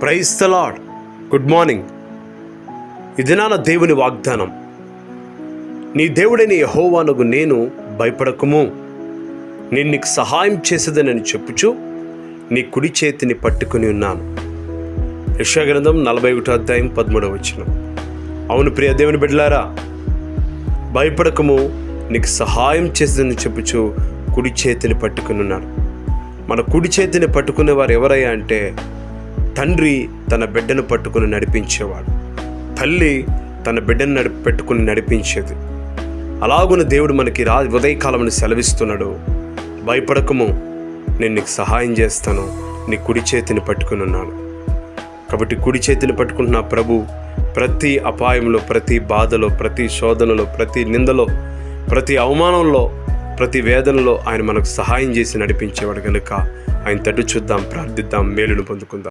Praise the lord. Good morning. ఈ దినాన దేవుని వాగ్దానం, నీ దేవుడైన యెహోవానగు నేను భయపడకుము, నేను నీకు సహాయం చేసేదనని చెప్పుచు నీ కుడి చేతిని పట్టుకుని ఉన్నాను. యెషయా గ్రంథం 41వ అధ్యాయం 13వ వచనం. అవును ప్రియ దేవుని బిడ్డలారా, భయపడకము, నీకు సహాయం చేసేదని చెప్పుచు కుడి చేతిని పట్టుకుని ఉన్నాడు. మన కుడి చేతిని పట్టుకునే వారు ఎవరయ్యా అంటే, తండ్రి తన బిడ్డను పట్టుకుని నడిపించేవాడు, తల్లి తన బిడ్డను పెట్టుకుని నడిపించేది. అలాగున దేవుడు మనకి ఉదయకాలమని సెలవిస్తున్నాడు. భయపడకము, నేను నీకు సహాయం చేస్తాను, నీ కుడి చేతిని పట్టుకుని ఉన్నాను. కాబట్టి కుడి చేతిని పట్టుకుంటున్న ప్రభు ప్రతి అపాయంలో, ప్రతి బాధలో, ప్రతి శోధనలో, ప్రతి నిందలో, ప్రతి అవమానంలో, ప్రతి వేదనలో ఆయన మనకు సహాయం చేసి నడిపించేవాడు కనుక ఆయన తట్టు చూద్దాం, ప్రార్థిద్దాం, మేలును పొందుకుందాం.